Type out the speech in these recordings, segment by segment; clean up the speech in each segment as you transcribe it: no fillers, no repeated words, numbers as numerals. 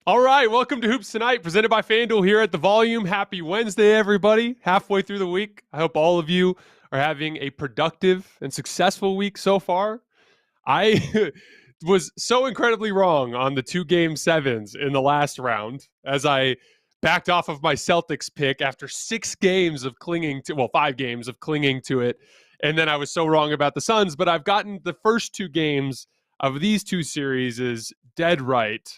All right, welcome to Hoops Tonight, presented by FanDuel here at The Volume. Happy Wednesday, everybody. Halfway through the week. I hope all of you are having a productive and successful week so far. I was so incredibly wrong on the 2 Game 7s in the last round as I backed off of my Celtics pick after 6 games of clinging to, well, 5 games of clinging to it. And then I was so wrong about the Suns, but I've gotten the first 2 games of these 2 series is dead right.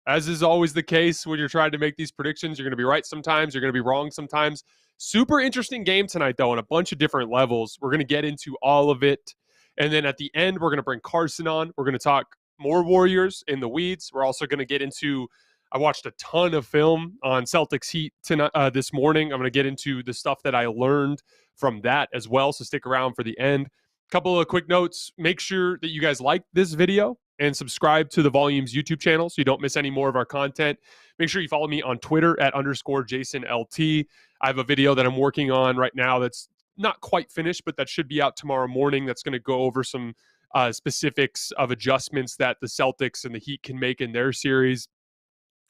As is always the case when you're trying to make these predictions, you're going to be right sometimes, you're going to be wrong sometimes. Super interesting game tonight, though, on a bunch of different levels. We're going to get into all of it. And then at the end, we're going to bring Carson on. We're going to talk more Warriors in the weeds. We're also going to get into, I watched a ton of film on Celtics Heat tonight, this morning. I'm going to get into the stuff that I learned from that as well. So stick around for the end. A couple of quick notes. Make sure that you guys like this video and subscribe to the Volumes YouTube channel so you don't miss any more of our content. Make sure you follow me on Twitter at _JasonLT. I have a video that I'm working on right now that's not quite finished, but that should be out tomorrow morning. That's going to go over some specifics of adjustments that the Celtics and the Heat can make in their series.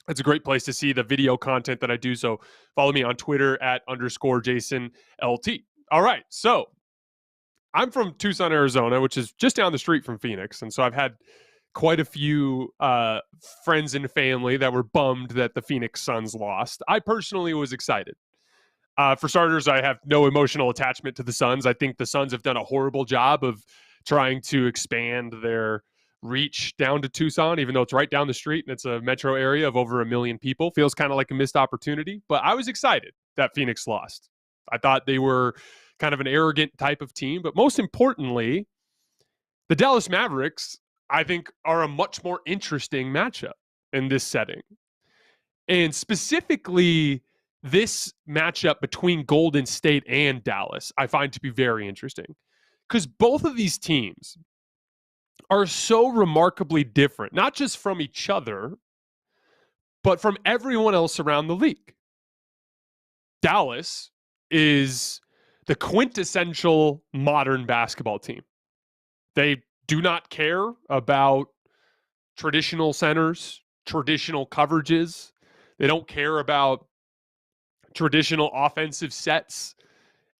It's a great place to see the video content that I do. So follow me on Twitter at _JasonLT. All right. So I'm from Tucson, Arizona, which is just down the street from Phoenix. And so I've had quite a few friends and family that were bummed that the Phoenix Suns lost. I personally was excited. For starters, I have no emotional attachment to the Suns. I think the Suns have done a horrible job of trying to expand their reach down to Tucson, even though it's right down the street and it's a metro area of over 1 million people. Feels kind of like a missed opportunity, but I was excited that Phoenix lost. I thought they were kind of an arrogant type of team, but most importantly, the Dallas Mavericks, I think, are a much more interesting matchup in this setting. And specifically, this matchup between Golden State and Dallas, I find to be very interesting because both of these teams are so remarkably different, not just from each other, but from everyone else around the league. Dallas is the quintessential modern basketball team. They do not care about traditional centers, traditional coverages. They don't care about traditional offensive sets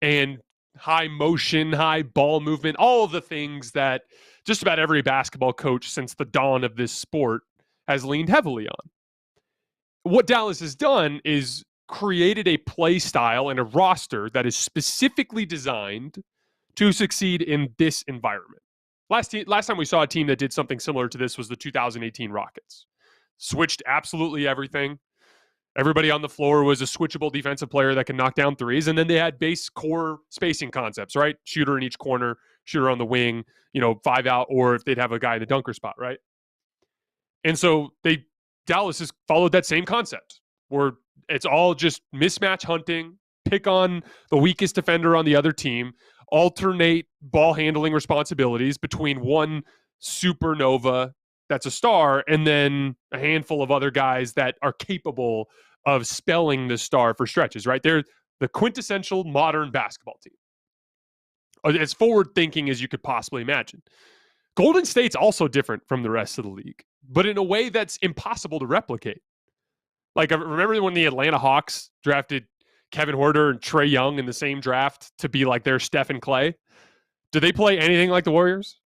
and high motion, high ball movement, all of the things that just about every basketball coach since the dawn of this sport has leaned heavily on. What Dallas has done is created a play style and a roster that is specifically designed to succeed in this environment. Last time we saw a team that did something similar to this was the 2018 Rockets. Switched absolutely everything. Everybody on the floor was a switchable defensive player that can knock down threes. And then they had base core spacing concepts, right? Shooter in each corner, shooter on the wing, 5 out, or if they'd have a guy in the dunker spot, right? And so Dallas has followed that same concept where it's all just mismatch hunting, pick on the weakest defender on the other team, alternate ball handling responsibilities between one supernova that's a star and then a handful of other guys that are capable of spelling the star for stretches, right? They're the quintessential modern basketball team. As forward thinking as you could possibly imagine. Golden State's also different from the rest of the league, but in a way that's impossible to replicate. Like, I remember when the Atlanta Hawks drafted Kevin Huerter and Trae Young in the same draft to be like their Steph and Clay? Do they play anything like the Warriors?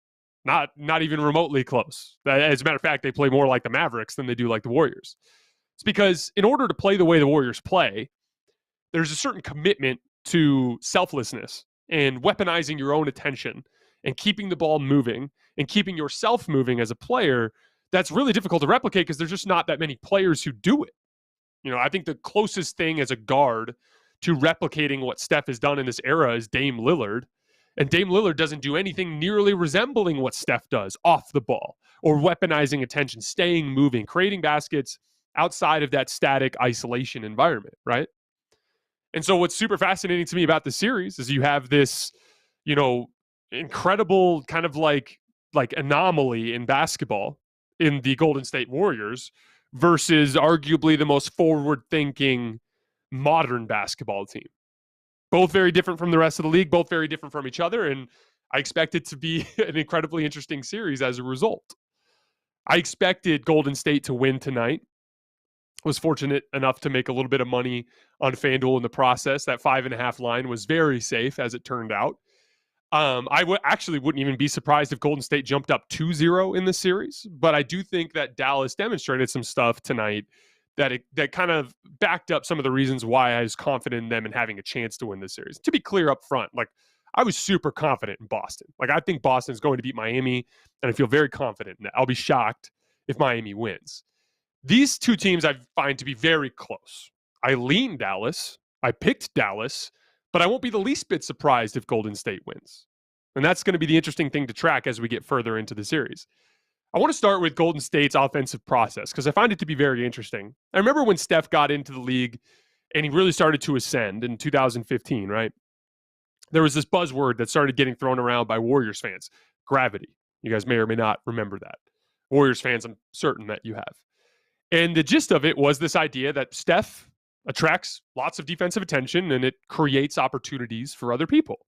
Not even remotely close. As a matter of fact, they play more like the Mavericks than they do like the Warriors. It's because in order to play the way the Warriors play, there's a certain commitment to selflessness and weaponizing your own attention and keeping the ball moving and keeping yourself moving as a player. That's really difficult to replicate because there's just not that many players who do it. I think the closest thing as a guard to replicating what Steph has done in this era is Dame Lillard. And Dame Lillard doesn't do anything nearly resembling what Steph does off the ball or weaponizing attention, staying moving, creating baskets outside of that static isolation environment, right? And so what's super fascinating to me about the series is you have this, incredible kind of like anomaly in basketball in the Golden State Warriors versus arguably the most forward-thinking modern basketball team. Both very different from the rest of the league, both very different from each other, and I expect it to be an incredibly interesting series as a result. I expected Golden State to win tonight. Was fortunate enough to make a little bit of money on FanDuel in the process. That 5.5 line was very safe, as it turned out. Actually wouldn't even be surprised if Golden State jumped up 2-0 in the series, but I do think that Dallas demonstrated some stuff tonight that kind of backed up some of the reasons why I was confident in them and having a chance to win this series. To be clear up front, like, I was super confident in Boston. Like, I think Boston's going to beat Miami, and I feel very confident in that. I'll be shocked if Miami wins. These two teams I find to be very close. I lean Dallas. I picked Dallas, but I won't be the least bit surprised if Golden State wins. And that's going to be the interesting thing to track as we get further into the series. I want to start with Golden State's offensive process because I find it to be very interesting. I remember when Steph got into the league and he really started to ascend in 2015, right? There was this buzzword that started getting thrown around by Warriors fans, gravity. You guys may or may not remember that. Warriors fans, I'm certain that you have. And the gist of it was this idea that Steph attracts lots of defensive attention and it creates opportunities for other people.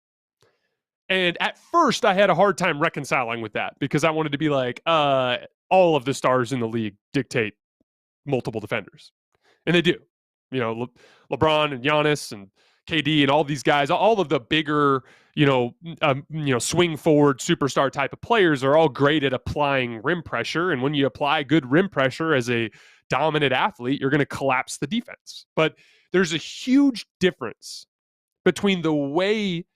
And at first, I had a hard time reconciling with that because I wanted to be like, all of the stars in the league dictate multiple defenders. And they do. You know, LeBron and Giannis and KD and all these guys, all of the bigger, swing forward superstar type of players are all great at applying rim pressure. And when you apply good rim pressure as a dominant athlete, you're going to collapse the defense. But there's a huge difference between the way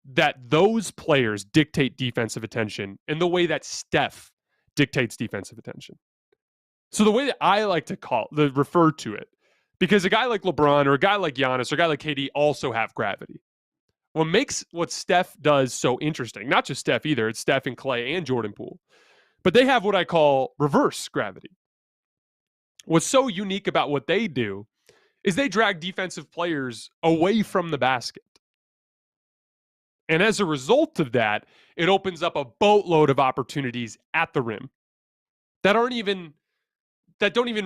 that those players dictate defensive attention and the way that Steph dictates defensive attention. So the way that I like to refer to it, because a guy like LeBron or a guy like Giannis or a guy like KD also have gravity. What makes what Steph does so interesting, not just Steph either, it's Steph and Clay and Jordan Poole, but they have what I call reverse gravity. What's so unique about what they do is they drag defensive players away from the basket. And as a result of that, it opens up a boatload of opportunities at the rim that don't even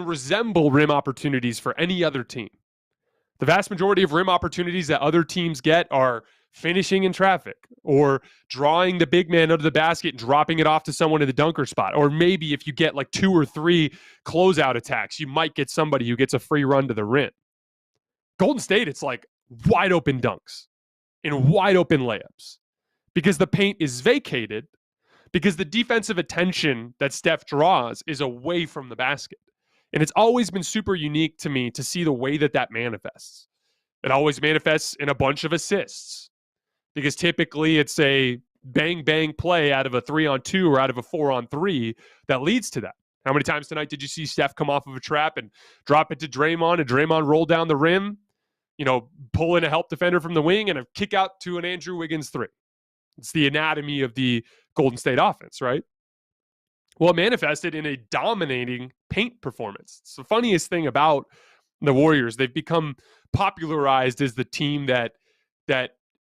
resemble rim opportunities for any other team. The vast majority of rim opportunities that other teams get are finishing in traffic or drawing the big man under the basket and dropping it off to someone in the dunker spot. Or maybe if you get like 2 or 3 closeout attacks, you might get somebody who gets a free run to the rim. Golden State, it's like wide open dunks and wide open layups because the paint is vacated, because the defensive attention that Steph draws is away from the basket. And it's always been super unique to me to see the way that manifests. It always manifests in a bunch of assists because typically it's a bang-bang play out of a 3-on-2 or out of a 4-on-3 that leads to that. How many times tonight did you see Steph come off of a trap and drop it to Draymond and Draymond roll down the rim, pull in a help defender from the wing and a kick out to an Andrew Wiggins 3? It's the anatomy of the Golden State offense, right? Well, it manifested in a dominating paint performance. It's the funniest thing about the Warriors. They've become popularized as the team that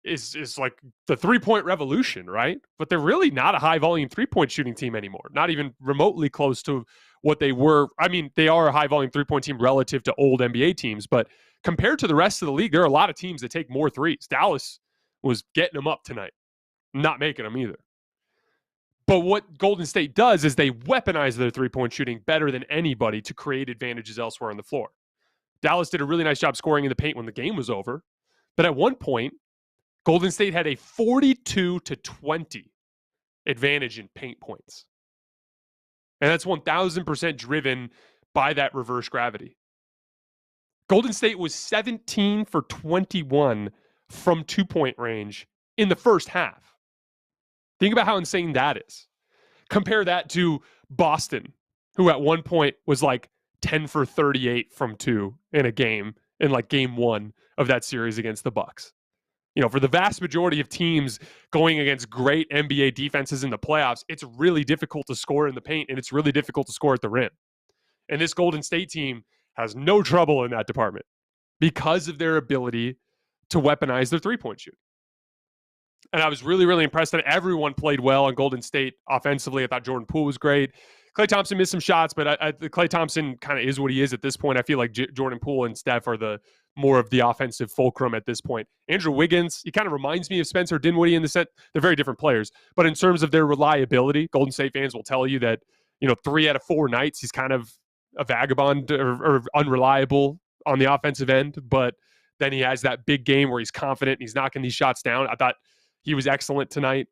is like the three-point revolution, right? But they're really not a high-volume three-point shooting team anymore, not even remotely close to what they were. I mean, they are a high-volume three-point team relative to old NBA teams, but compared to the rest of the league, there are a lot of teams that take more threes. Dallas was getting them up tonight, not making them either. But what Golden State does is they weaponize their three-point shooting better than anybody to create advantages elsewhere on the floor. Dallas did a really nice job scoring in the paint when the game was over. But at one point, Golden State had a 42-20 advantage in paint points. And that's 1,000% driven by that reverse gravity. Golden State was 17 for 21 from two-point range in the first half. Think about how insane that is. Compare that to Boston, who at one point was like 10 for 38 from 2 in a game, in like game 1 of that series against the Bucks. For the vast majority of teams going against great NBA defenses in the playoffs, it's really difficult to score in the paint, and it's really difficult to score at the rim. And this Golden State team has no trouble in that department because of their ability to weaponize their three-point shooting. And I was really, really impressed that everyone played well on Golden State offensively. I thought Jordan Poole was great. Klay Thompson missed some shots, but Klay Thompson kind of is what he is at this point. I feel like Jordan Poole and Steph are the more of the offensive fulcrum at this point. Andrew Wiggins, he kind of reminds me of Spencer Dinwiddie in the set. They're very different players. But in terms of their reliability, Golden State fans will tell you that, 3 out of 4 nights, he's kind of a vagabond or unreliable on the offensive end, but then he has that big game where he's confident and he's knocking these shots down. I thought he was excellent tonight.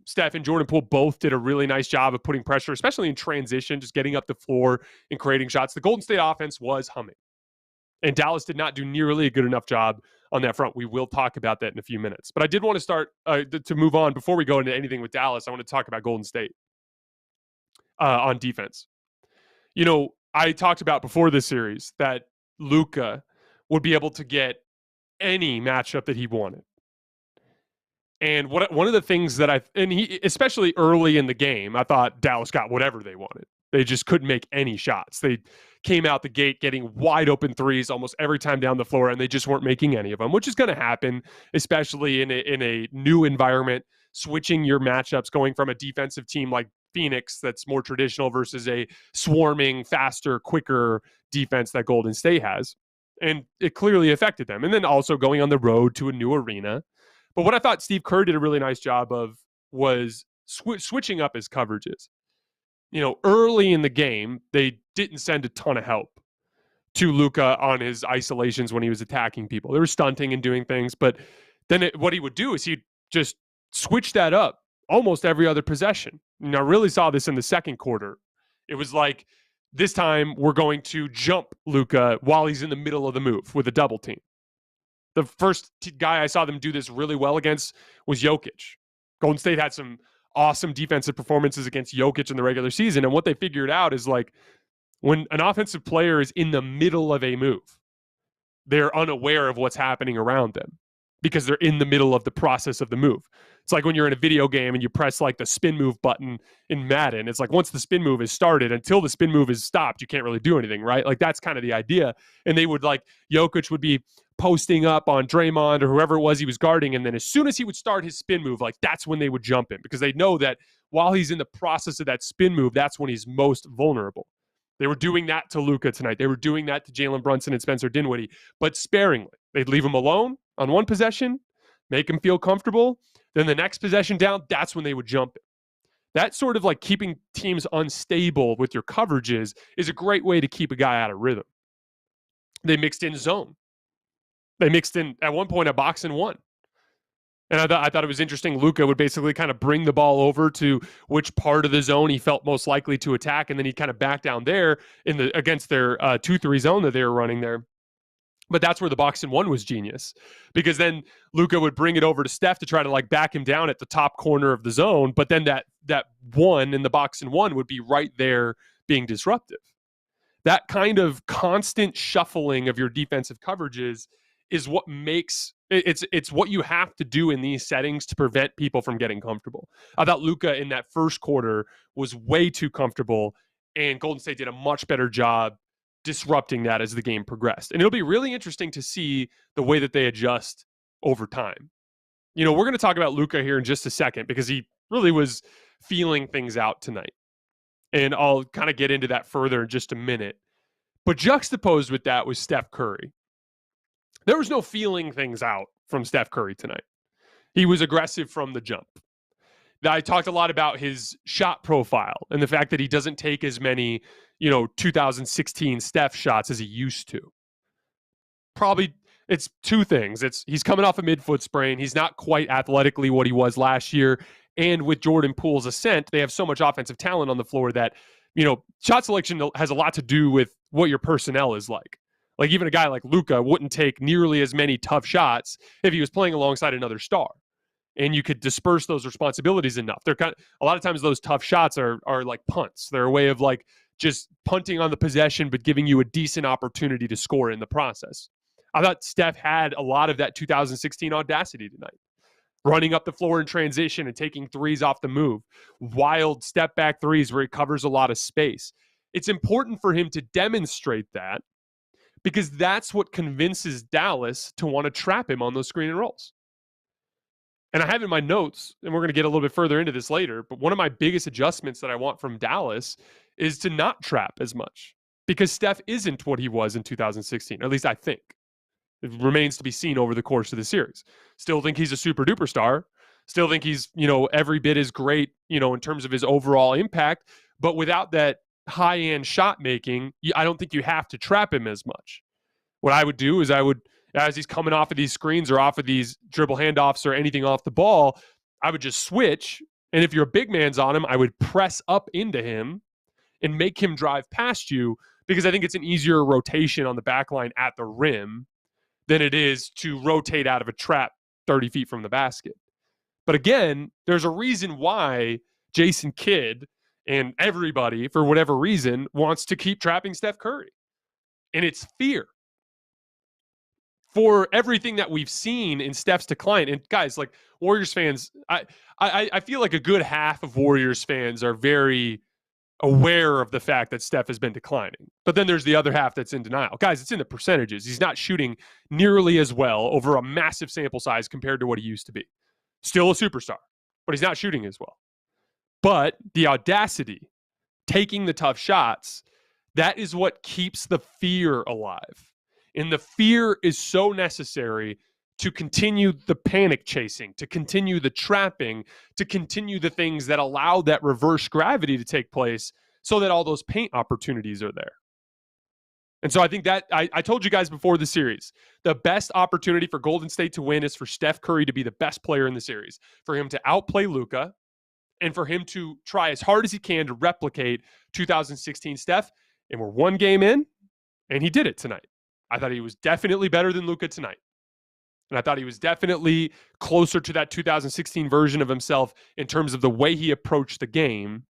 Steph and Jordan Poole both did a really nice job of putting pressure, especially in transition, just getting up the floor and creating shots. The Golden State offense was humming, and Dallas did not do nearly a good enough job on that front. We will talk about that in a few minutes. But I did want to start to move on. Before we go into anything with Dallas, I want to talk about Golden State on defense. You know, I talked about before this series that Luka would be able to get any matchup that he wanted. And one of the things that he, especially early in the game, I thought Dallas got whatever they wanted. They just couldn't make any shots. They came out the gate getting wide open threes almost every time down the floor, and they just weren't making any of them, which is going to happen, especially in a new environment, switching your matchups, going from a defensive team like Phoenix that's more traditional versus a swarming, faster, quicker defense that Golden State has. And it clearly affected them. And then also going on the road to a new arena. But what I thought Steve Kerr did a really nice job of was switching up his coverages. You know, early in the game, they didn't send a ton of help to Luka on his isolations when he was attacking people. They were stunting and doing things, but then what he would do is he'd just switch that up almost every other possession. And I really saw this in the second quarter. It was like, this time we're going to jump Luka while he's in the middle of the move with a double team. The first guy I saw them do this really well against was Jokic. Golden State had some awesome defensive performances against Jokic in the regular season. And what they figured out is, like, when an offensive player is in the middle of a move, they're unaware of what's happening around them because they're in the middle of the process of the move. It's like when you're in a video game and you press like the spin move button in Madden. It's like once the spin move is started, until the spin move is stopped, you can't really do anything, right? Like that's kind of the idea. And they would, like, Jokic would be posting up on Draymond or whoever it was he was guarding. And then as soon as he would start his spin move, like that's when they would jump him, because they know that while he's in the process of that spin move, that's when he's most vulnerable. They were doing that to Luka tonight. They were doing that to Jalen Brunson and Spencer Dinwiddie, but sparingly. They'd leave him alone on one possession, make him feel comfortable. Then the next possession down, that's when they would jump him. That sort of like keeping teams unstable with your coverages is a great way to keep a guy out of rhythm. They mixed in zone. They mixed in, at one point, a box and one. And I thought it was interesting. Luka would basically kind of bring the ball over to which part of the zone he felt most likely to attack, and then he'd kind of back down there against their 2-3 zone that they were running there. But that's where the box and one was genius, because then Luka would bring it over to Steph to try to like back him down at the top corner of the zone. But then that one in the box and one would be right there being disruptive. That kind of constant shuffling of your defensive coverages is what makes it's what you have to do in these settings to prevent people from getting comfortable. I thought Luka in that first quarter was way too comfortable, and Golden State did a much better job disrupting that as the game progressed. And it'll be really interesting to see the way that they adjust over time. You know, we're going to talk about Luka here in just a second, because he really was feeling things out tonight. And I'll kind of get into that further in just a minute. But juxtaposed with that was Steph Curry. There was no feeling things out from Steph Curry tonight. He was aggressive from the jump. I talked a lot about his shot profile and the fact that he doesn't take as many, 2016 Steph shots as he used to. Probably it's two things. He's coming off a midfoot sprain. He's not quite athletically what he was last year. And with Jordan Poole's ascent, they have so much offensive talent on the floor that, shot selection has a lot to do with what your personnel is like. Like even a guy like Luka wouldn't take nearly as many tough shots if he was playing alongside another star. And you could disperse those responsibilities enough. They're a lot of times those tough shots are like punts. They're a way of like just punting on the possession, but giving you a decent opportunity to score in the process. I thought Steph had a lot of that 2016 audacity tonight. Running up the floor in transition and taking threes off the move. Wild step back threes where he covers a lot of space. It's important for him to demonstrate that, because that's what convinces Dallas to want to trap him on those screen and rolls. And I have in my notes, and we're going to get a little bit further into this later, but one of my biggest adjustments that I want from Dallas is to not trap as much, because Steph isn't what he was in 2016, or at least I think. It remains to be seen over the course of the series. Still think he's a super duper star. Still think he's, every bit as great, in terms of his overall impact, but without that high-end shot making, I don't think you have to trap him as much. What I would do is as he's coming off of these screens or off of these dribble handoffs or anything off the ball, I would just switch. And if you're a big man's on him, I would press up into him and make him drive past you, because I think it's an easier rotation on the back line at the rim than it is to rotate out of a trap 30 feet from the basket. But again, there's a reason why Jason Kidd and everybody, for whatever reason, wants to keep trapping Steph Curry. And it's fear. For everything that we've seen in Steph's decline. And guys, like Warriors fans, I feel like a good half of Warriors fans are very aware of the fact that Steph has been declining. But then there's the other half that's in denial. Guys, it's in the percentages. He's not shooting nearly as well over a massive sample size compared to what he used to be. Still a superstar, but he's not shooting as well. But the audacity, taking the tough shots, that is what keeps the fear alive. And the fear is so necessary to continue the panic chasing, to continue the trapping, to continue the things that allow that reverse gravity to take place so that all those paint opportunities are there. And so I think that I told you guys before the series, the best opportunity for Golden State to win is for Steph Curry to be the best player in the series, for him to outplay Luka, and for him to try as hard as he can to replicate 2016 Steph. And we're one game in, and he did it tonight. I thought he was definitely better than Luka tonight. And I thought he was definitely closer to that 2016 version of himself in terms of the way he approached the game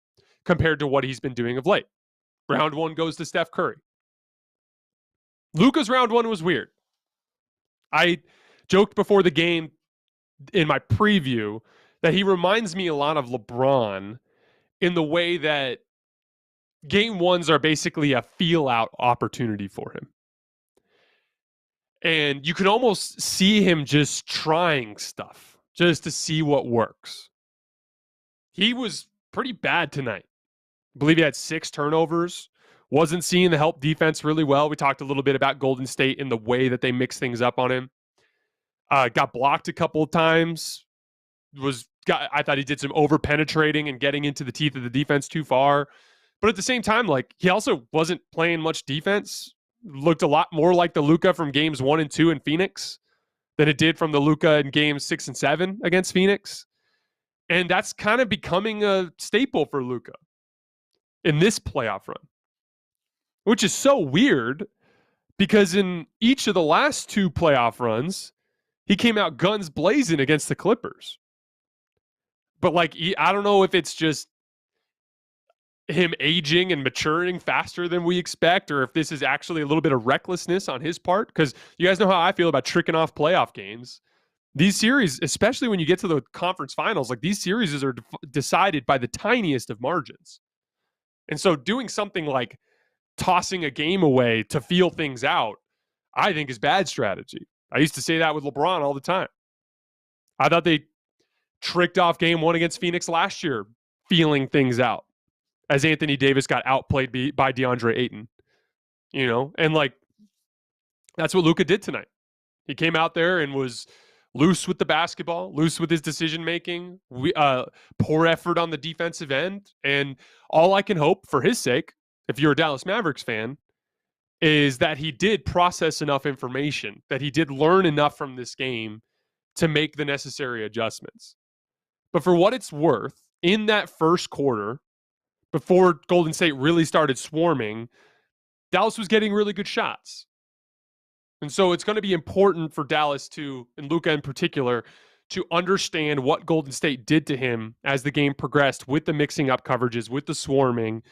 compared to what he's been doing of late. Round one goes to Steph Curry. Luka's round one was weird. I joked before the game in my preview that he reminds me a lot of LeBron in the way that game ones are basically a feel-out opportunity for him. And you can almost see him just trying stuff just to see what works. He was pretty bad tonight. I believe he had 6 turnovers. Wasn't seeing the help defense really well. We talked a little bit about Golden State and the way that they mix things up on him. Got blocked a couple of times. I thought he did some over-penetrating and getting into the teeth of the defense too far. But at the same time, like, he also wasn't playing much defense. Looked a lot more like the Luka from games 1 and 2 in Phoenix than it did from the Luka in games 6 and 7 against Phoenix. And that's kind of becoming a staple for Luka in this playoff run, which is so weird because in each of the last 2 playoff runs, he came out guns blazing against the Clippers. But like, I don't know if it's just him aging and maturing faster than we expect, or if this is actually a little bit of recklessness on his part, because you guys know how I feel about tricking off playoff games. These series, especially when you get to the conference finals, like these series are decided by the tiniest of margins. And so doing something like tossing a game away to feel things out, I think is bad strategy. I used to say that with LeBron all the time. I thought they tricked off game 1 against Phoenix last year, feeling things out, as Anthony Davis got outplayed by DeAndre Ayton, and like, that's what Luka did tonight. He came out there and was loose with the basketball, loose with his decision-making, poor effort on the defensive end. And all I can hope for his sake, if you're a Dallas Mavericks fan, is that he did process enough information, that he did learn enough from this game to make the necessary adjustments. But for what it's worth, in that first quarter, before Golden State really started swarming, Dallas was getting really good shots. And so it's going to be important for Dallas to, and Luka in particular, to understand what Golden State did to him as the game progressed with the mixing up coverages, with the swarming,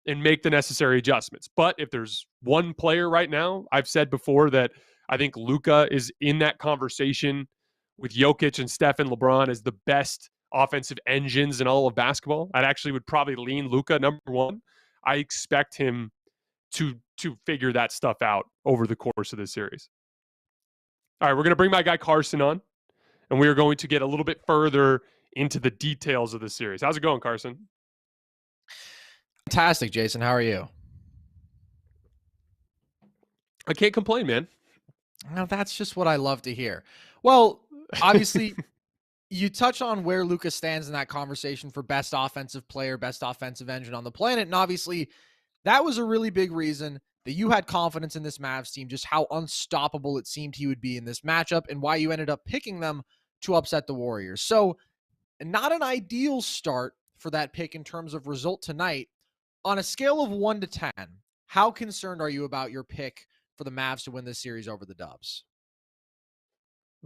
and make the necessary adjustments. But if there's one player right now, I've said before that I think Luka is in that conversation with Jokic and Steph and LeBron as the best offensive engines in all of basketball. I'd actually would probably lean Luka number 1. I expect him to figure that stuff out over the course of this series. All right, we're going to bring my guy Carson on, and we are going to get a little bit further into the details of the series. How's it going, Carson? Fantastic, Jason. How are you? I can't complain, man. Now, that's just what I love to hear. Well, obviously, you touch on where Luka stands in that conversation for best offensive player, best offensive engine on the planet. And obviously, that was a really big reason that you had confidence in this Mavs team, just how unstoppable it seemed he would be in this matchup and why you ended up picking them to upset the Warriors. So not an ideal start for that pick in terms of result tonight. On a scale of 1 to 10, how concerned are you about your pick for the Mavs to win this series over the Dubs?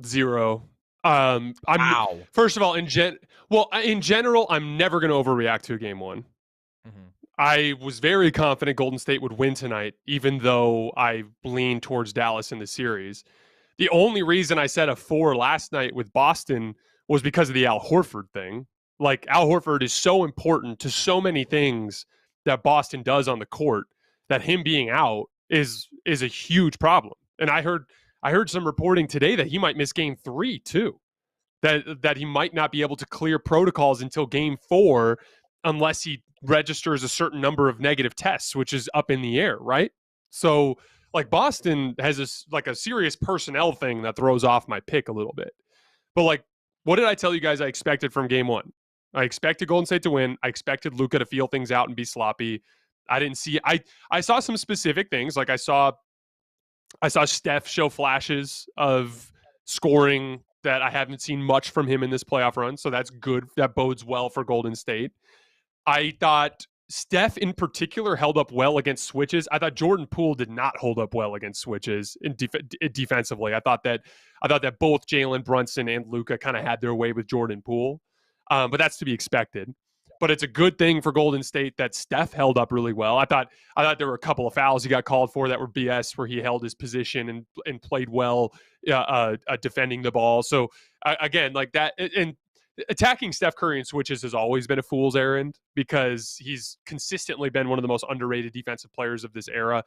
0. I'm Wow. first of all in general, I'm never going to overreact to a game one. Mm-hmm. I was very confident Golden State would win tonight, even though I leaned towards Dallas in the series. The only reason I said a 4 last night with Boston was because of the Al Horford thing. Like, Al Horford is so important to so many things that Boston does on the court that him being out is a huge problem. And I heard some reporting today that he might miss game 3 too. That he might not be able to clear protocols until game 4 unless he registers a certain number of negative tests, which is up in the air, right? So, like, Boston has a serious personnel thing that throws off my pick a little bit. But, like, what did I tell you guys I expected from game 1? I expected Golden State to win. I expected Luka to feel things out and be sloppy. I didn't see I saw some specific things. Like, I saw Steph show flashes of scoring that I haven't seen much from him in this playoff run. So that's good. That bodes well for Golden State. I thought Steph in particular held up well against switches. I thought Jordan Poole did not hold up well against switches defensively. I thought that both Jalen Brunson and Luka kind of had their way with Jordan Poole, but that's to be expected. But it's a good thing for Golden State that Steph held up really well. I thought there were a couple of fouls he got called for that were BS, where he held his position and played well defending the ball. So again, like that, and attacking Steph Curry in switches has always been a fool's errand because he's consistently been one of the most underrated defensive players of this era.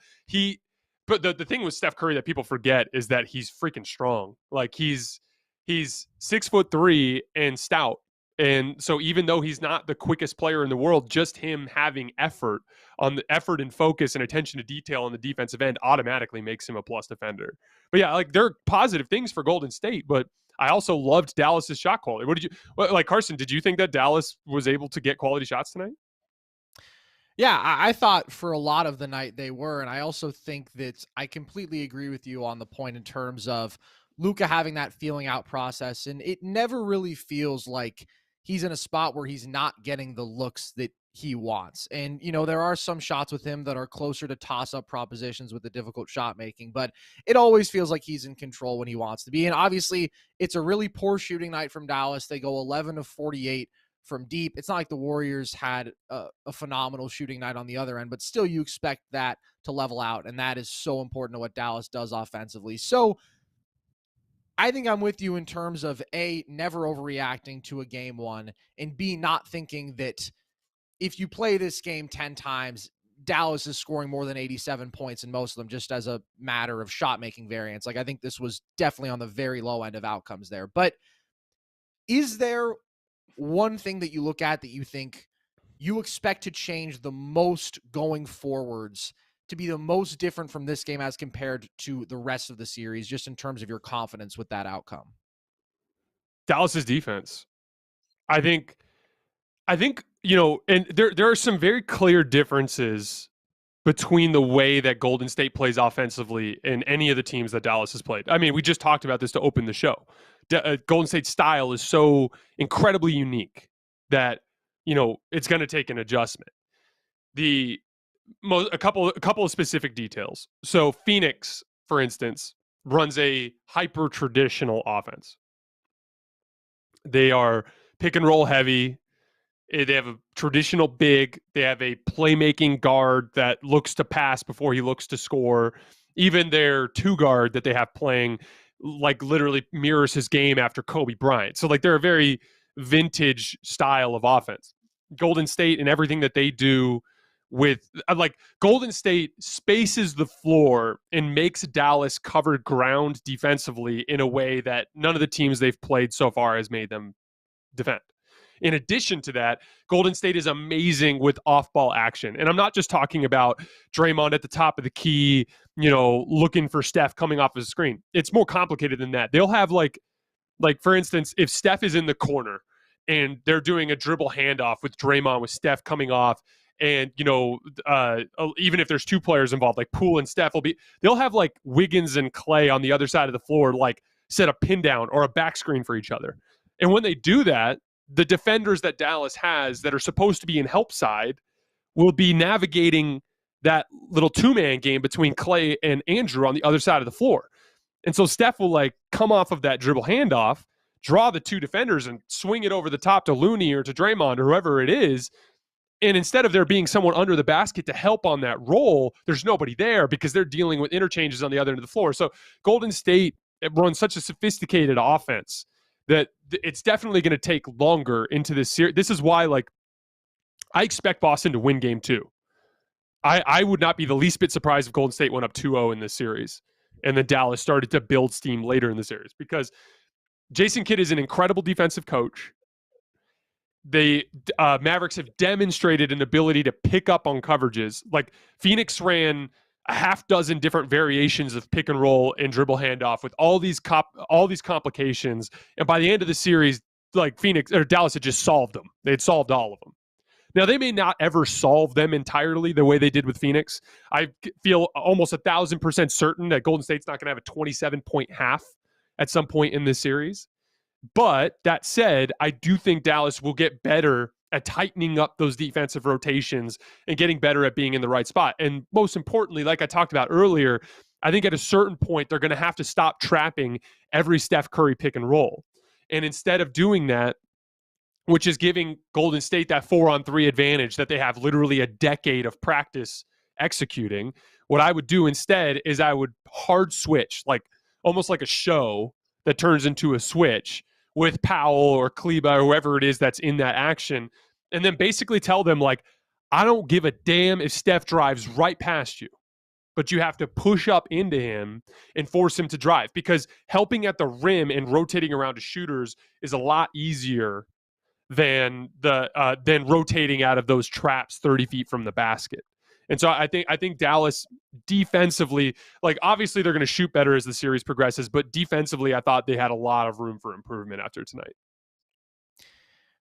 But the thing with Steph Curry that people forget is that he's freaking strong. Like, he's 6'3" and stout. And so even though he's not the quickest player in the world, just him having effort and focus and attention to detail on the defensive end automatically makes him a plus defender. But yeah, like, there are positive things for Golden State, but I also loved Dallas's shot quality. Carson, did you think that Dallas was able to get quality shots tonight? Yeah, I thought for a lot of the night they were. And I also think that I completely agree with you on the point in terms of Luka having that feeling out process. And it never really feels like he's in a spot where he's not getting the looks that he wants. And, there are some shots with him that are closer to toss-up propositions with the difficult shot making, but it always feels like he's in control when he wants to be. And obviously, it's a really poor shooting night from Dallas. They go 11 of 48 from deep. It's not like the Warriors had a phenomenal shooting night on the other end, but still you expect that to level out, and that is so important to what Dallas does offensively. So I think I'm with you in terms of A, never overreacting to a game one, and B, not thinking that if you play this game 10 times, Dallas is scoring more than 87 points in most of them just as a matter of shot-making variance. Like, I think this was definitely on the very low end of outcomes there. But is there one thing that you look at that you think you expect to change the most going forwards, to be the most different from this game as compared to the rest of the series, just in terms of your confidence with that outcome? Dallas's defense. I think, and there are some very clear differences between the way that Golden State plays offensively and any of the teams that Dallas has played. I mean, we just talked about this to open the show. Golden State's style is so incredibly unique that, it's going to take an adjustment. A couple of specific details. So Phoenix, for instance, runs a hyper traditional offense. They are pick and roll heavy. They have a traditional big. They have a playmaking guard that looks to pass before he looks to score. Even their two guard that they have playing, like, literally mirrors his game after Kobe Bryant. So, like, they're a very vintage style of offense. Golden State and everything that they do with, Golden State spaces the floor and makes Dallas cover ground defensively in a way that none of the teams they've played so far has made them defend. In addition to that, Golden State is amazing with off-ball action. And I'm not just talking about Draymond at the top of the key, looking for Steph coming off his screen. It's more complicated than that. They'll have, like for instance, if Steph is in the corner and they're doing a dribble handoff with Draymond with Steph coming off, and even if there's two players involved, like Poole and Steph they'll have like Wiggins and Clay on the other side of the floor, like set a pin down or a back screen for each other. And when they do that, the defenders that Dallas has that are supposed to be in help side will be navigating that little two-man game between Clay and Andrew on the other side of the floor. And so Steph will like come off of that dribble handoff, draw the two defenders and swing it over the top to Looney or to Draymond or whoever it is. And instead of there being someone under the basket to help on that roll, there's nobody there because they're dealing with interchanges on the other end of the floor. So Golden State runs such a sophisticated offense that it's definitely going to take longer into this series. This is why, like, I expect Boston to win game 2. I would not be the least bit surprised if Golden State went up 2-0 in this series and then Dallas started to build steam later in the series, because Jason Kidd is an incredible defensive coach. The Mavericks have demonstrated an ability to pick up on coverages. Like Phoenix ran a half dozen different variations of pick and roll and dribble handoff with all these complications. And by the end of the series, like Phoenix or Dallas had just solved them. They had solved all of them. Now, they may not ever solve them entirely the way they did with Phoenix. I feel almost 1,000% certain that Golden State's not going to have a 27-point half at some point in this series. But that said, I do think Dallas will get better at tightening up those defensive rotations and getting better at being in the right spot. And most importantly, like I talked about earlier, I think at a certain point, they're going to have to stop trapping every Steph Curry pick and roll. And instead of doing that, which is giving Golden State that 4-on-3 advantage that they have literally a decade of practice executing, what I would do instead is I would hard switch, like almost like a show that turns into a switch with Powell or Kleba or whoever it is that's in that action, and then basically tell them, like, I don't give a damn if Steph drives right past you, but you have to push up into him and force him to drive, because helping at the rim and rotating around to shooters is a lot easier than rotating out of those traps 30 feet from the basket. And so I think Dallas defensively, like obviously they're going to shoot better as the series progresses, but defensively I thought they had a lot of room for improvement after tonight.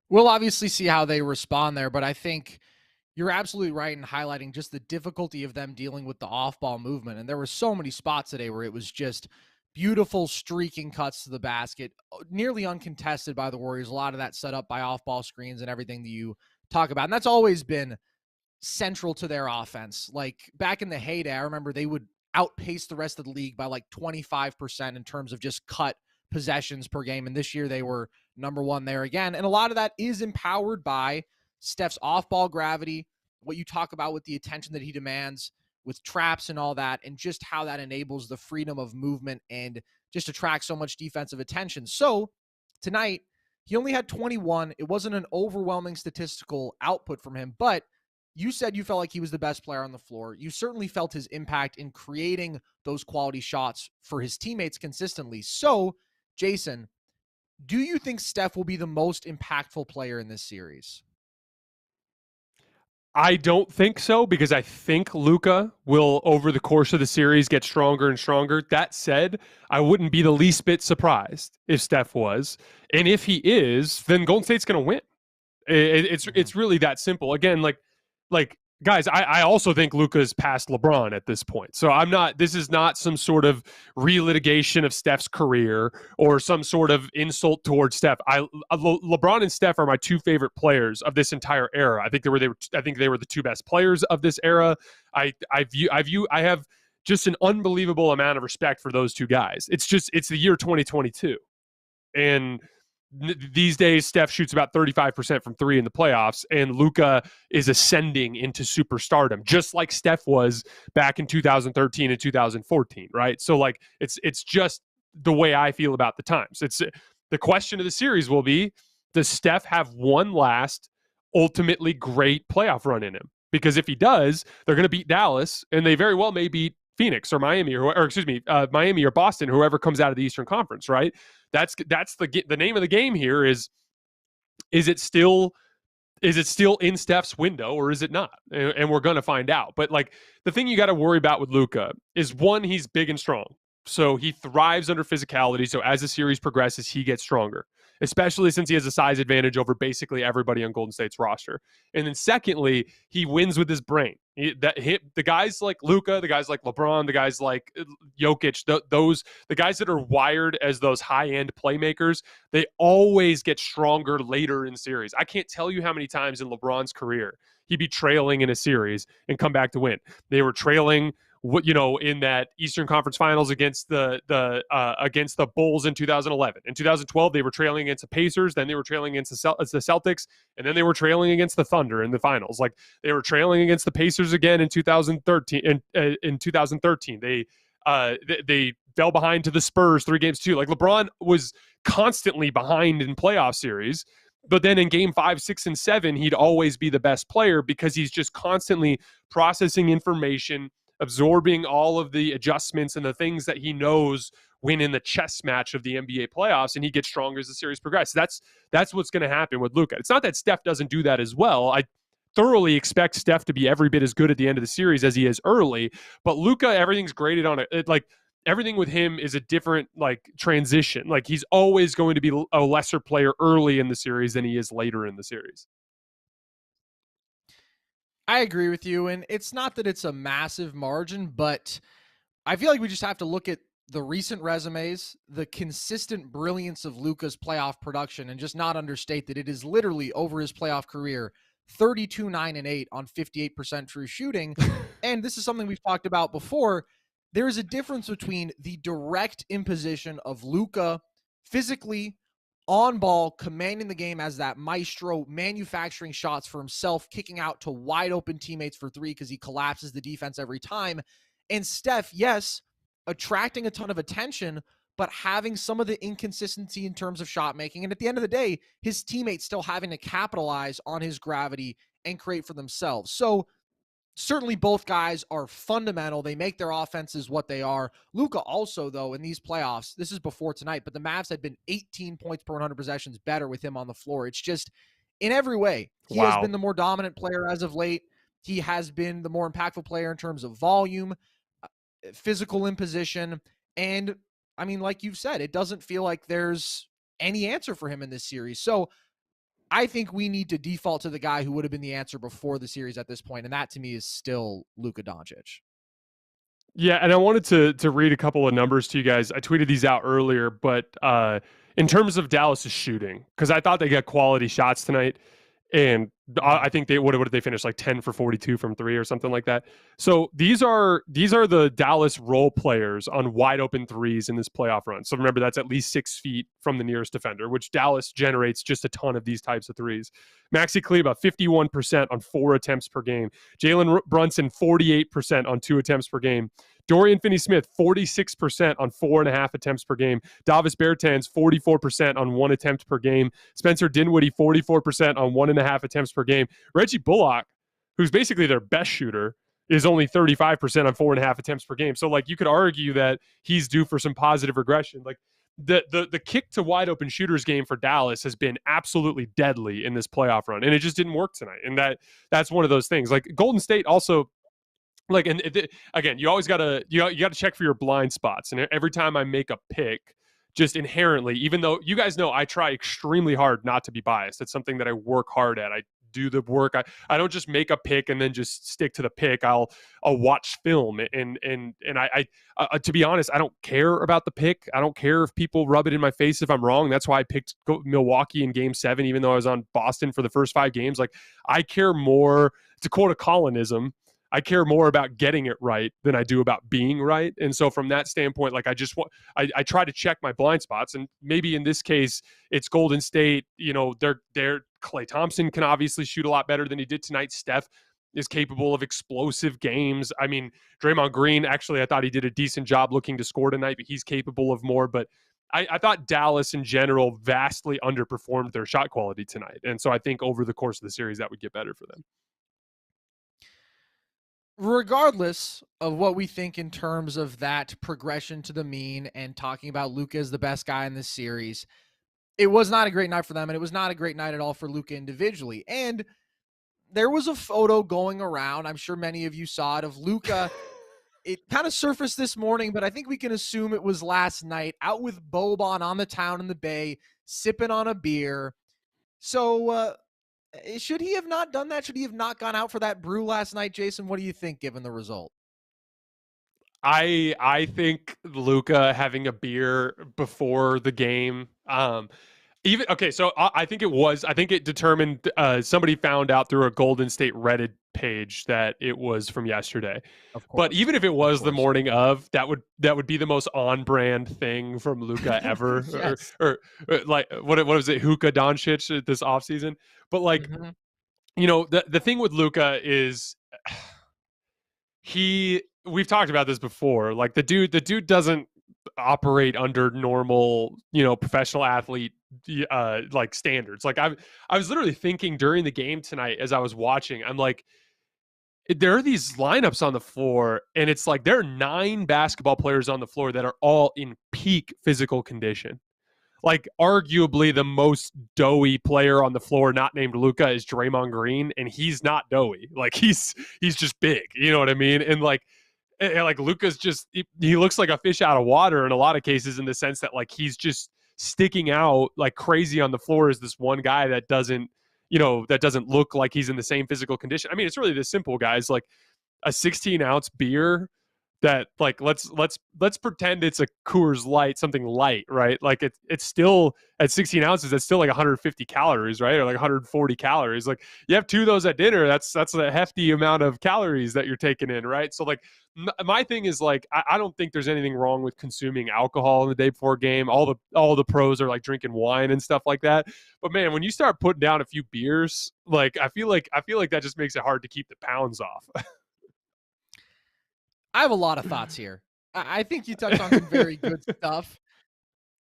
We'll obviously see how they respond there, but I think you're absolutely right in highlighting just the difficulty of them dealing with the off-ball movement. And there were so many spots today where it was just beautiful streaking cuts to the basket, nearly uncontested by the Warriors. A lot of that set up by off-ball screens and everything that you talk about. And that's always been central to their offense. Like back in the heyday, I remember they would outpace the rest of the league by like 25% in terms of just cut possessions per game. And this year they were number 1 there again. And a lot of that is empowered by Steph's off-ball gravity, what you talk about with the attention that he demands with traps and all that, and just how that enables the freedom of movement and just attracts so much defensive attention. So tonight, he only had 21. It wasn't an overwhelming statistical output from him, but you said you felt like he was the best player on the floor. You certainly felt his impact in creating those quality shots for his teammates consistently. So, Jason, do you think Steph will be the most impactful player in this series? I don't think so, because I think Luka will, over the course of the series, get stronger and stronger. That said, I wouldn't be the least bit surprised if Steph was. And if he is, then Golden State's going to win. It's really that simple. Again, like guys, I also think Luka's past LeBron at this point. So this is not some sort of relitigation of Steph's career or some sort of insult towards Steph. LeBron and Steph are my two favorite players of this entire era. I think they were the two best players of this era. I have just an unbelievable amount of respect for those two guys. It's the year 2022. And these days, Steph shoots about 35% from 3 in the playoffs, and Luka is ascending into superstardom, just like Steph was back in 2013 and 2014, right? So, like, it's just the way I feel about the times. It's the question of the series will be, does Steph have one last ultimately great playoff run in him? Because if he does, they're going to beat Dallas, and they very well may beat Phoenix or Miami Miami or Boston, whoever comes out of the Eastern Conference, right? That's the name of the game here is it still in Steph's window or is it not? And we're going to find out. But like the thing you got to worry about with Luka is, one, he's big and strong. So he thrives under physicality. So as the series progresses, he gets stronger. especially since he has a size advantage over basically everybody on Golden State's roster. And then secondly, he wins with his brain. The guys like Luka, the guys like LeBron, the guys like Jokic, the guys that are wired as those high-end playmakers, they always get stronger later in series. I can't tell you how many times in LeBron's career he'd be trailing in a series and come back to win. They were trailing, in that Eastern Conference Finals against the Bulls in 2011. In 2012, they were trailing against the Pacers. Then they were trailing against the Celtics, and then they were trailing against the Thunder in the finals. Like, they were trailing against the Pacers again in 2013. In 2013, they fell behind to the Spurs 3-2. Like, LeBron was constantly behind in playoff series. But then in game 5, 6, and 7, he'd always be the best player because he's just constantly processing information, absorbing all of the adjustments and the things that he knows win in the chess match of the NBA playoffs, and he gets stronger as the series progresses. That's what's going to happen with Luka. It's not that Steph doesn't do that as well. I thoroughly expect Steph to be every bit as good at the end of the series as he is early, but Luka, everything's graded on it. Like, everything with him is a different transition. Like, he's always going to be a lesser player early in the series than he is later in the series. I agree with you. And it's not that it's a massive margin, but I feel like we just have to look at the recent resumes, the consistent brilliance of Luka's playoff production, and just not understate that it is literally over his playoff career 32, 9, and 8 on 58% true shooting. And this is something we've talked about before. There is a difference between the direct imposition of Luka physically on ball, commanding the game as that maestro, manufacturing shots for himself, kicking out to wide open teammates for three because he collapses the defense every time. And Steph, yes, attracting a ton of attention, but having some of the inconsistency in terms of shot making. And at the end of the day, his teammates still having to capitalize on his gravity and create for themselves. So certainly both guys are fundamental. They make their offenses what they are. Luka also, though, in these playoffs, this is before tonight, but the Mavs had been 18 points per 100 possessions better with him on the floor. It's just, in every way, he has been the more dominant player as of late. He has been the more impactful player in terms of volume, physical imposition, and, I mean, like you've said, it doesn't feel like there's any answer for him in this series. So I think we need to default to the guy who would have been the answer before the series at this point, and that to me is still Luka Doncic. Yeah, and I wanted to read a couple of numbers to you guys. I tweeted these out earlier, but in terms of Dallas's shooting, because I thought they got quality shots tonight, and I think they what did they finish, like 10 for 42 from 3 or something like that. So these are the Dallas role players on wide open threes in this playoff run. So remember, that's at least 6 feet from the nearest defender, which Dallas generates just a ton of these types of threes. Maxi Kleber, 51% on 4 attempts per game. Jalen Brunson, 48% on 2 attempts per game. Dorian Finney-Smith, 46% on 4.5 attempts per game. Davis Bertans, 44% on 1 attempt per game. Spencer Dinwiddie, 44% on 1.5 attempts per game. Reggie Bullock, who's basically their best shooter, is only 35% on 4.5 attempts per game. So, like, you could argue that he's due for some positive regression. Like, the kick to wide open shooters game for Dallas has been absolutely deadly in this playoff run, and it just didn't work tonight. And that's one of those things. Like, Golden State also, like, and again, you always gotta check for your blind spots. And every time I make a pick, just inherently, even though you guys know I try extremely hard not to be biased, it's something that I work hard at. I do the work. I don't just make a pick and then just stick to the pick. I'll watch film and I to be honest, I don't care about the pick. I don't care if people rub it in my face if I'm wrong. That's why I picked Milwaukee in Game 7, even though I was on Boston for the first 5 games. Like, I care more, to quote a Colonism, I care more about getting it right than I do about being right. And so from that standpoint, like, I try to check my blind spots. And maybe in this case, it's Golden State. They're Klay Thompson can obviously shoot a lot better than he did tonight. Steph is capable of explosive games. I mean, Draymond Green, actually, I thought he did a decent job looking to score tonight, but he's capable of more. But I thought Dallas in general vastly underperformed their shot quality tonight. And so I think over the course of the series, that would get better for them. Regardless of what we think in terms of that progression to the mean and talking about Luka as the best guy in this series, it was not a great night for them, and it was not a great night at all for Luka individually. And there was a photo going around, I'm sure many of you saw it, of Luka. It kind of surfaced this morning, but I think we can assume it was last night, out with Boban on the town in the Bay, sipping on a beer. So should he have not done that? Should he have not gone out for that brew last night, Jason? What do you think, given the result? I think Luka having a beer before the game, even okay. So I think it determined. Somebody found out through a Golden State Reddit page that it was from yesterday. Of But course. even if it was the morning of, that would be the most on brand thing from Luka ever, Yes. or like what was it, Luka Doncic this offseason? But like Mhm. the thing with Luka is we've talked about this before. Like the dude doesn't operate under normal, professional athlete like standards. Like I was literally thinking during the game tonight as I was watching, I'm like, there are these lineups on the floor, and it's like there are 9 basketball players on the floor that are all in peak physical condition. Like arguably the most doughy player on the floor, not named Luka, is Draymond Green, and he's not doughy. Like he's just big. You know what I mean? And like Luka's just he looks like a fish out of water in a lot of cases, in the sense that like he's just sticking out like crazy on the floor as this one guy that doesn't look like he's in the same physical condition. I mean, it's really this simple, guys. Like a 16-ounce beer that, like, let's pretend it's a Coors Light, something light, right? Like it's still at 16 ounces, that's still like 150 calories, right? Or like 140 calories. Like you have 2 of those at dinner, that's a hefty amount of calories that you're taking in, right? So like my thing is like I don't think there's anything wrong with consuming alcohol in the day before game. All the pros are like drinking wine and stuff like that. But man, when you start putting down a few beers, like I feel like that just makes it hard to keep the pounds off. I have a lot of thoughts here. I think you touched on some very good stuff.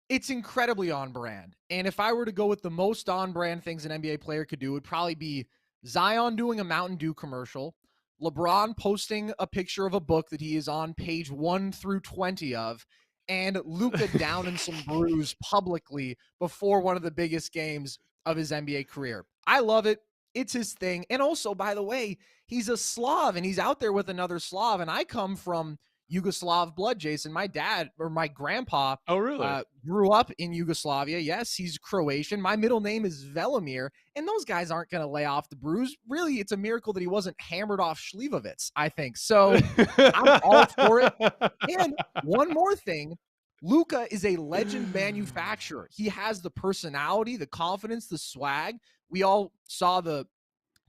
It's incredibly on brand. And if I were to go with the most on brand things an NBA player could do, it would probably be Zion doing a Mountain Dew commercial, LeBron posting a picture of a book that he is on page 1 through 20 of, and Luka downing some brews publicly before one of the biggest games of his NBA career. I love it. It's his thing. And also, by the way, he's a Slav and he's out there with another Slav. And I come from Yugoslav blood, Jason. My dad or my grandpa Oh, really? grew up in Yugoslavia. Yes, he's Croatian. My middle name is Velimir, and those guys aren't going to lay off the bruise. Really, it's a miracle that he wasn't hammered off Slivovitz, I think. So I'm all for it. And one more thing, Luka is a legend manufacturer. He has the personality, the confidence, the swag. We all saw the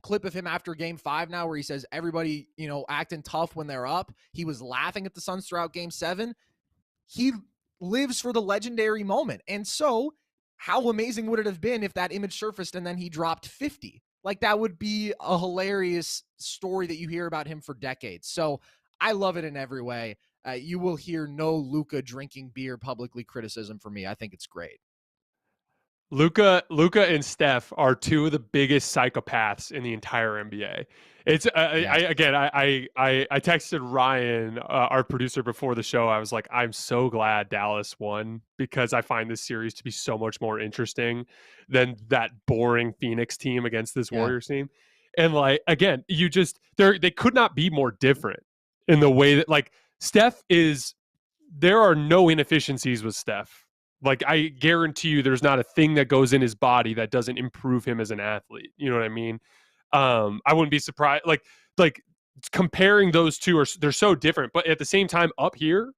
clip of him after game 5 now where he says everybody, acting tough when they're up. He was laughing at the Suns throughout game 7. He lives for the legendary moment. And so how amazing would it have been if that image surfaced and then he dropped 50? Like that would be a hilarious story that you hear about him for decades. So I love it in every way. You will hear no Luka drinking beer publicly criticism from me. I think it's great. Luka and Steph are 2 of the biggest psychopaths in the entire NBA. It's Yes. I texted Ryan, our producer, before the show. I was like, I'm so glad Dallas won, because I find this series to be so much more interesting than that boring Phoenix team against this Yeah. Warriors team. And like again, they could not be more different in the way that, like, there are no inefficiencies with Steph. Like, I guarantee you there's not a thing that goes in his body that doesn't improve him as an athlete. You know what I mean? I wouldn't be surprised. Like comparing those two, they're so different, but at the same time, up here,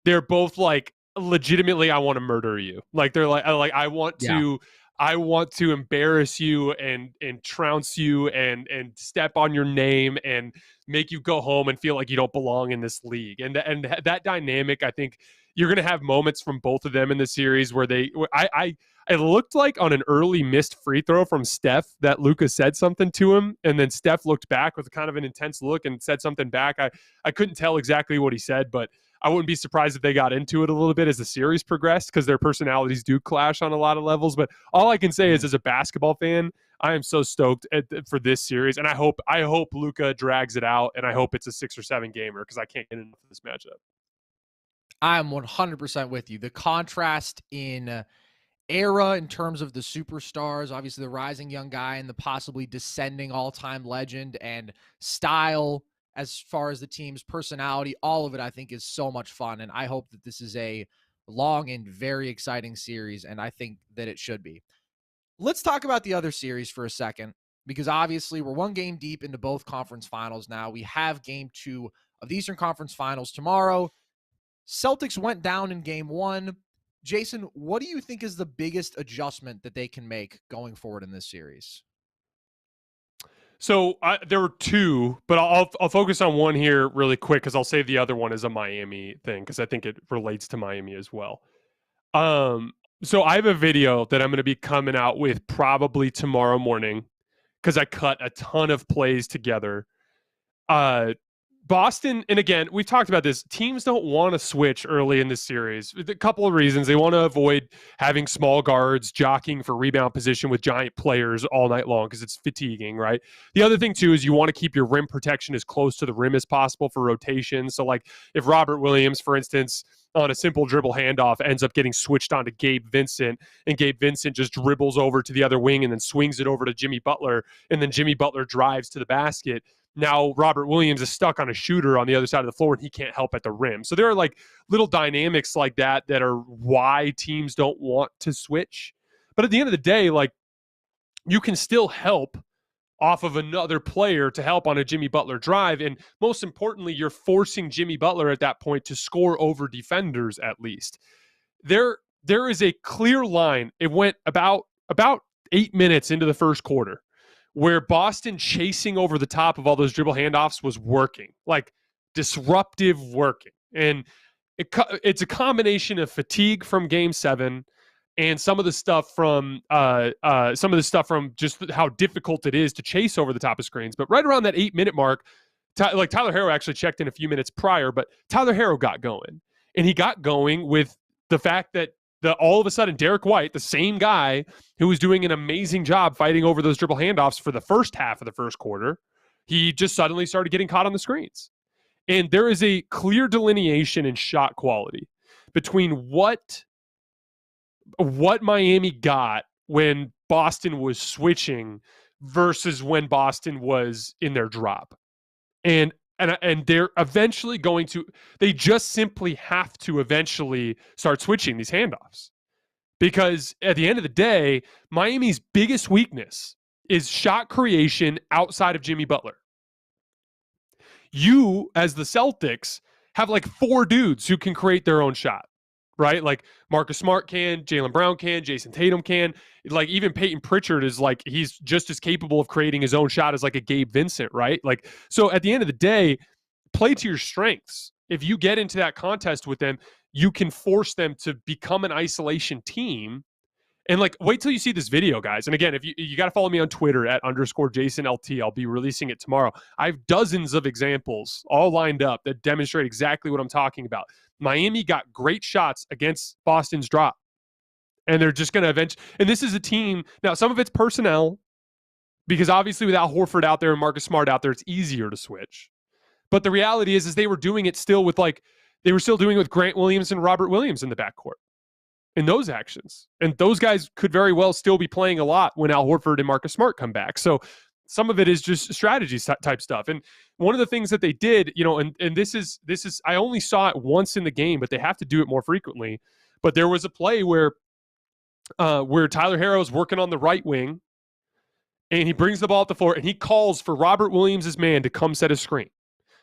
they're both like legitimately, I want to murder you. Like they're like Yeah. I want to embarrass you and trounce you and step on your name and make you go home and feel like you don't belong in this league. And that dynamic, I think you're going to have moments from both of them in the series where it looked like on an early missed free throw from Steph that Luka said something to him, and then Steph looked back with kind of an intense look and said something back. I couldn't tell exactly what he said, but I wouldn't be surprised if they got into it a little bit as the series progressed, because their personalities do clash on a lot of levels. But all I can say is, as a basketball fan, I am so stoked for this series, and I hope Luka drags it out, and I hope it's a 6 or 7 gamer, because I can't get enough of this matchup. I'm 100% with you. The contrast in era in terms of the superstars, obviously the rising young guy and the possibly descending all-time legend, and style as far as the team's personality, all of it I think is so much fun. And I hope that this is a long and very exciting series, and I think that it should be. Let's talk about the other series for a second, because obviously we're one game deep into both conference finals now. We have game 2 of the Eastern Conference Finals tomorrow. Celtics went down in game 1. Jason, what do you think is the biggest adjustment that they can make going forward in this series? So there were two, but I'll focus on one here really quick because I'll save the other one as a Miami thing because I think it relates to Miami as well. So I have a video that I'm going to be coming out with probably tomorrow morning because I cut a ton of plays together. Boston, and again, we've talked about this, teams don't want to switch early in this series. A couple of reasons. They want to avoid having small guards jockeying for rebound position with giant players all night long because it's fatiguing, right? The other thing, too, is you want to keep your rim protection as close to the rim as possible for rotation. So, like, if Robert Williams, for instance, on a simple dribble handoff ends up getting switched onto Gabe Vincent, and Gabe Vincent just dribbles over to the other wing and then swings it over to Jimmy Butler, and then Jimmy Butler drives to the basket. Now Robert Williams is stuck on a shooter on the other side of the floor and he can't help at the rim. So there are like little dynamics like that that are why teams don't want to switch. But at the end of the day, like, you can still help off of another player to help on a Jimmy Butler drive. And most importantly, you're forcing Jimmy Butler at that point to score over defenders at least. There is a clear line. It went about 8 minutes into the first quarter where Boston chasing over the top of all those dribble handoffs was working, like disruptive working. And it's a combination of fatigue from Game 7 and some of the stuff from just how difficult it is to chase over the top of screens. But right around that 8-minute mark, like Tyler Herro actually checked in a few minutes prior, but Tyler Herro got going. And he got going with the fact that all of a sudden, Derek White, the same guy who was doing an amazing job fighting over those dribble handoffs for the first half of the first quarter, he just suddenly started getting caught on the screens. And there is a clear delineation in shot quality between what Miami got when Boston was switching versus when Boston was in their drop. And they're eventually they just simply have to eventually start switching these handoffs. Because at the end of the day, Miami's biggest weakness is shot creation outside of Jimmy Butler. You, as the Celtics, have like 4 dudes who can create their own shot, right? Like Marcus Smart can, Jaylen Brown can, Jason Tatum can. Like even Peyton Pritchard is like, he's just as capable of creating his own shot as like a Gabe Vincent, right? Like, so at the end of the day, play to your strengths. If you get into that contest with them, you can force them to become an isolation team. And like, wait till you see this video, guys. And again, if you got to follow me on Twitter at _JasonLT. I'll be releasing it tomorrow. I have dozens of examples all lined up that demonstrate exactly what I'm talking about. Miami got great shots against Boston's drop. And they're just going to eventually, and this is a team, now some of it's personnel, because obviously without Horford out there and Marcus Smart out there, it's easier to switch. But the reality is they were doing it still with they were still doing it with Grant Williams and Robert Williams in the backcourt in those actions. And those guys could very well still be playing a lot when Al Horford and Marcus Smart come back. So some of it is just strategy type stuff. And one of the things that they did, and this is, I only saw it once in the game, but they have to do it more frequently. But there was a play where Tyler Herro is working on the right wing and he brings the ball up the floor and he calls for Robert Williams' man to come set a screen.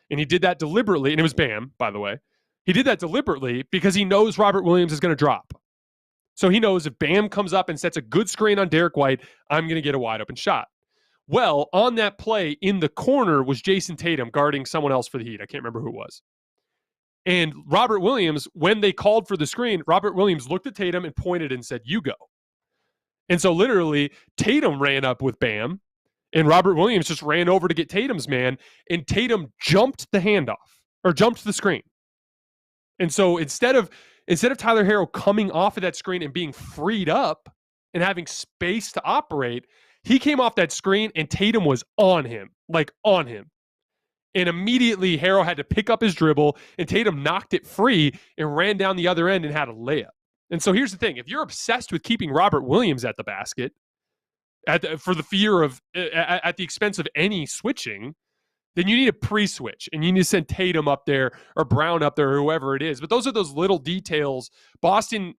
And he did that deliberately. And it was Bam, by the way. He did that deliberately because he knows Robert Williams is going to drop. So he knows if Bam comes up and sets a good screen on Derek White, I'm going to get a wide open shot. Well, on that play in the corner was Jason Tatum guarding someone else for the Heat. I can't remember who it was. And Robert Williams, when they called for the screen, Robert Williams looked at Tatum and pointed and said, "You go." And so literally Tatum ran up with Bam and Robert Williams just ran over to get Tatum's man, and Tatum jumped the handoff or jumped the screen. And so instead of Tyler Herro coming off of that screen and being freed up and having space to operate, he came off that screen and Tatum was on him. And immediately Herro had to pick up his dribble and Tatum knocked it free and ran down the other end and had a layup. And so here's the thing. If you're obsessed with keeping Robert Williams at the basket for the fear of at the expense of any switching, then you need a pre-switch and you need to send Tatum up there or Brown up there or whoever it is. But those are those little details. Boston,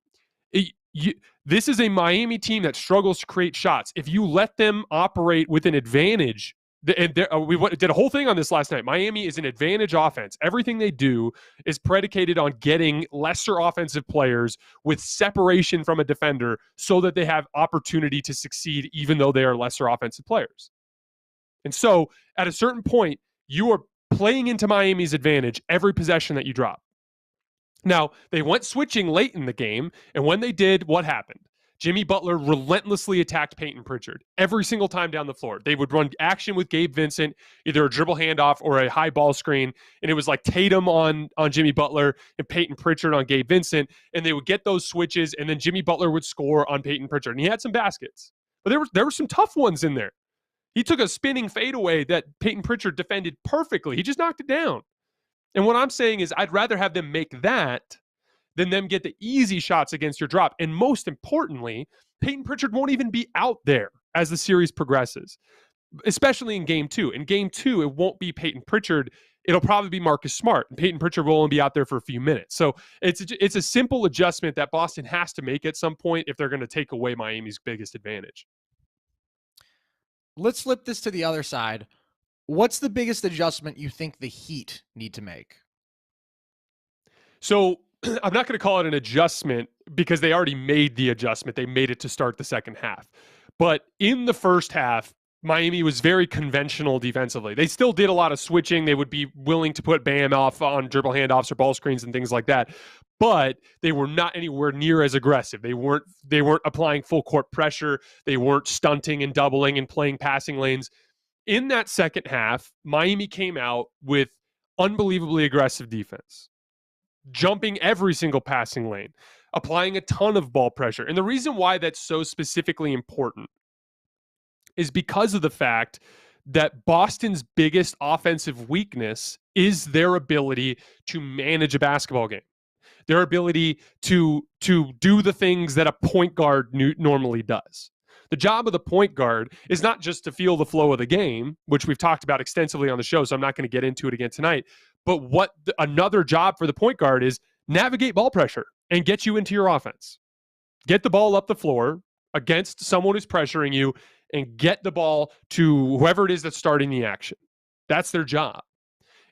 this is a Miami team that struggles to create shots. If you let them operate with an advantage, and we did a whole thing on this last night. Miami is an advantage offense. Everything they do is predicated on getting lesser offensive players with separation from a defender so that they have opportunity to succeed even though they are lesser offensive players. And so at a certain point, you are playing into Miami's advantage every possession that you drop. Now, they went switching late in the game, and when they did, what happened? Jimmy Butler relentlessly attacked Peyton Pritchard every single time down the floor. They would run action with Gabe Vincent, either a dribble handoff or a high ball screen, and it was like Tatum on Jimmy Butler and Peyton Pritchard on Gabe Vincent, and they would get those switches, and then Jimmy Butler would score on Peyton Pritchard, and he had some baskets. But there were some tough ones in there. He took a spinning fadeaway that Peyton Pritchard defended perfectly. He just knocked it down. And what I'm saying is I'd rather have them make that than them get the easy shots against your drop. And most importantly, Peyton Pritchard won't even be out there as the series progresses, especially in game 2. In game 2, it won't be Peyton Pritchard. It'll probably be Marcus Smart. And Peyton Pritchard will only be out there for a few minutes. So it's a simple adjustment that Boston has to make at some point if they're going to take away Miami's biggest advantage. Let's flip this to the other side. What's the biggest adjustment you think the Heat need to make? So I'm not going to call it an adjustment because they already made the adjustment. They made it to start the second half. But in the first half, Miami was very conventional defensively. They still did a lot of switching. They would be willing to put Bam off on dribble handoffs or ball screens and things like that. But they were not anywhere near as aggressive. They weren't applying full court pressure. They weren't stunting and doubling and playing passing lanes. In that second half, Miami came out with unbelievably aggressive defense, jumping every single passing lane, applying a ton of ball pressure. And the reason why that's so specifically important is because of the fact that Boston's biggest offensive weakness is their ability to manage a basketball game. Their ability to do the things that a point guard normally does. The job of the point guard is not just to feel the flow of the game, which we've talked about extensively on the show, so I'm not going to get into it again tonight. But another job for the point guard is navigate ball pressure and get you into your offense. Get the ball up the floor against someone who's pressuring you and get the ball to whoever it is that's starting the action. That's their job.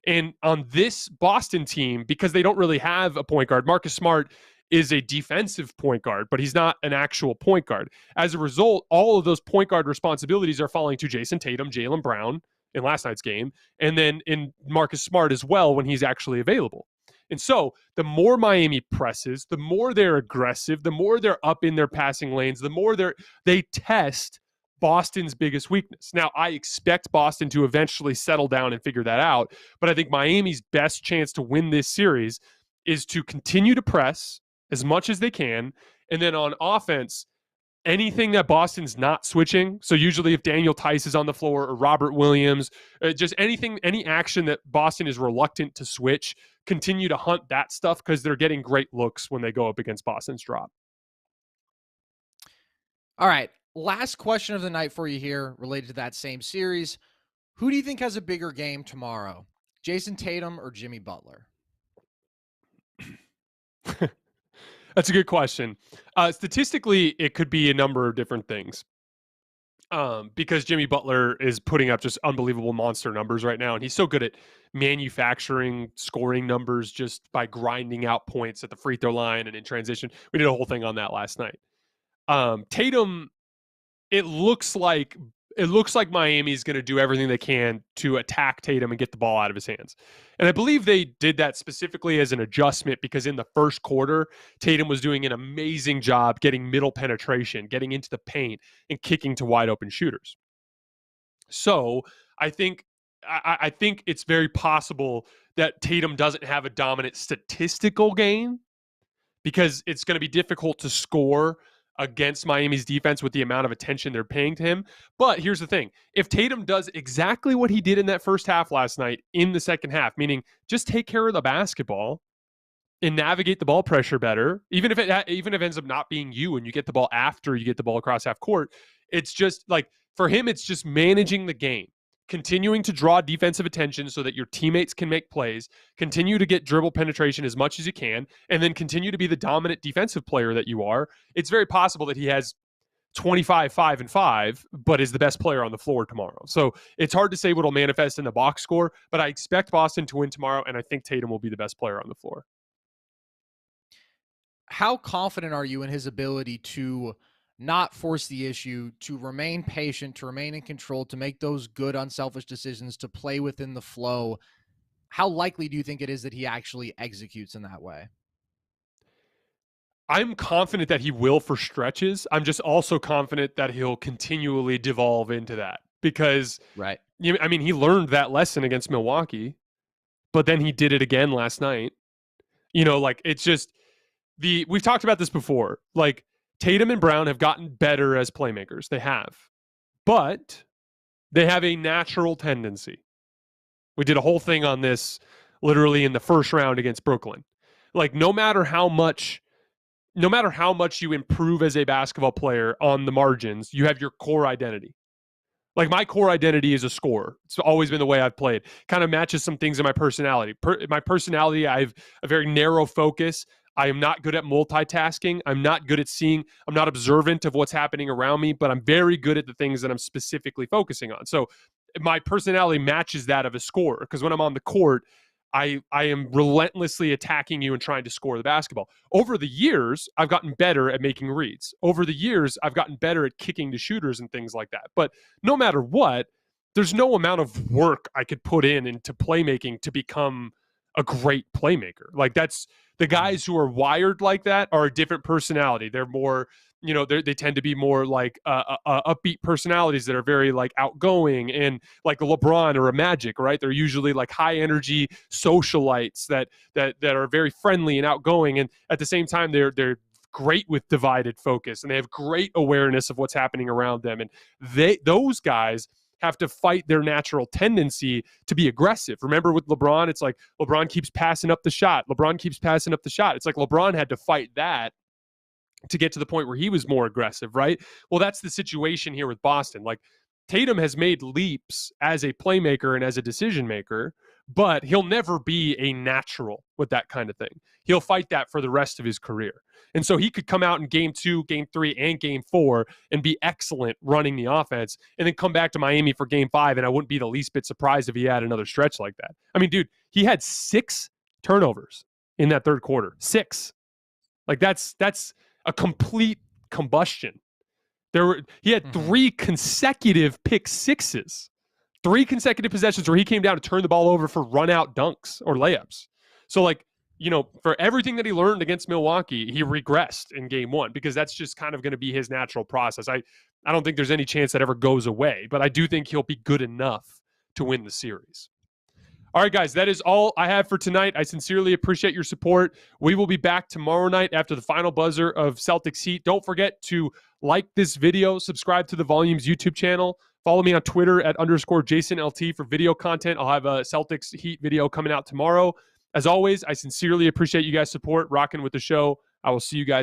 And on this Boston team, because they don't really have a point guard, Marcus Smart is a defensive point guard, but he's not an actual point guard. As a result, all of those point guard responsibilities are falling to Jason Tatum, Jaylen Brown in last night's game, and then in Marcus Smart as well when he's actually available. And so the more Miami presses, the more they're aggressive, the more they're up in their passing lanes, the more they test Boston's biggest weakness. Now, I expect Boston to eventually settle down and figure that out, but I think Miami's best chance to win this series is to continue to press as much as they can, and then on offense, anything that Boston's not switching, so usually if Daniel Tice is on the floor or Robert Williams, just anything, any action that Boston is reluctant to switch, continue to hunt that stuff because they're getting great looks when they go up against Boston's drop. All right. Last question of the night for you here related to that same series. Who do you think has a bigger game tomorrow? Jason Tatum or Jimmy Butler? That's a good question. Statistically, it could be a number of different things. Because Jimmy Butler is putting up just unbelievable monster numbers right now, and he's so good at manufacturing scoring numbers just by grinding out points at the free throw line and in transition. We did a whole thing on that last night. Tatum, it looks like Miami's going to do everything they can to attack Tatum and get the ball out of his hands. And I believe they did that specifically as an adjustment because in the first quarter, Tatum was doing an amazing job getting middle penetration, getting into the paint, and kicking to wide open shooters. So I think it's very possible that Tatum doesn't have a dominant statistical game because it's going to be difficult to score against Miami's defense with the amount of attention they're paying to him. But here's the thing. If Tatum does exactly what he did in that first half last night in the second half, meaning just take care of the basketball and navigate the ball pressure better, even if it ends up not being you and you get the ball after you get the ball across half court, it's just like, for him, it's just managing the game. continuing to draw defensive attention so that your teammates can make plays, continue to get dribble penetration as much as you can, and then continue to be the dominant defensive player that you are, it's very possible that he has 25, 5, and 5, but is the best player on the floor tomorrow. So it's hard to say what'll manifest in the box score, but I expect Boston to win tomorrow, and I think Tatum will be the best player on the floor. How confident are you in his ability to not force the issue, to remain patient, to remain in control, to make those good, unselfish decisions, to play within the flow? How likely do you think it is that he actually executes in that way? I'm confident that he will for stretches. I'm just also confident that he'll continually devolve into that because, right. I mean, he learned that lesson against Milwaukee, but then he did it again last night. Like it's just we've talked about this before. Like Tatum and Brown have gotten better as playmakers. They have, but they have a natural tendency. We did a whole thing on this literally in the first round against Brooklyn. Like no matter how much you improve as a basketball player on the margins, you have your core identity. Like my core identity is a scorer. It's always been the way I've played. Kind of matches some things in my personality. My personality, I have a very narrow focus. I am not good at multitasking. I'm not good at seeing. I'm not observant of what's happening around me, but I'm very good at the things that I'm specifically focusing on. So my personality matches that of a scorer because when I'm on the court, I am relentlessly attacking you and trying to score the basketball. Over the years, I've gotten better at making reads. Over the years, I've gotten better at kicking to shooters and things like that. But no matter what, there's no amount of work I could put into playmaking to become a great playmaker. Like that's the guys who are wired like that are a different personality. They're more, they tend to be more like upbeat personalities that are very like outgoing and like a LeBron or a Magic, right? They're usually like high energy socialites that are very friendly and outgoing. And at the same time, they're great with divided focus and they have great awareness of what's happening around them. And those guys have to fight their natural tendency to be aggressive. Remember with LeBron, it's like LeBron keeps passing up the shot. It's like LeBron had to fight that to get to the point where he was more aggressive, right? Well, that's the situation here with Boston. Like Tatum has made leaps as a playmaker and as a decision maker, but he'll never be a natural with that kind of thing. He'll fight that for the rest of his career. And so he could come out in game 2, game 3, and game 4 and be excellent running the offense and then come back to Miami for game 5. And I wouldn't be the least bit surprised if he had another stretch like that. I mean, dude, he had 6 turnovers in that third quarter. 6. Like that's a complete combustion. He had 3 consecutive pick sixes, 3 consecutive possessions where he came down to turn the ball over for run out dunks or layups. So like, for everything that he learned against Milwaukee, he regressed in game 1 because that's just kind of going to be his natural process. I don't think there's any chance that ever goes away, but I do think he'll be good enough to win the series. All right, guys, that is all I have for tonight. I sincerely appreciate your support. We will be back tomorrow night after the final buzzer of Celtics Heat. Don't forget to like this video, subscribe to the Volumes YouTube channel, follow me on Twitter at _JasonLT for video content. I'll have a Celtics Heat video coming out tomorrow. As always, I sincerely appreciate you guys' support, rocking with the show. I will see you guys tomorrow.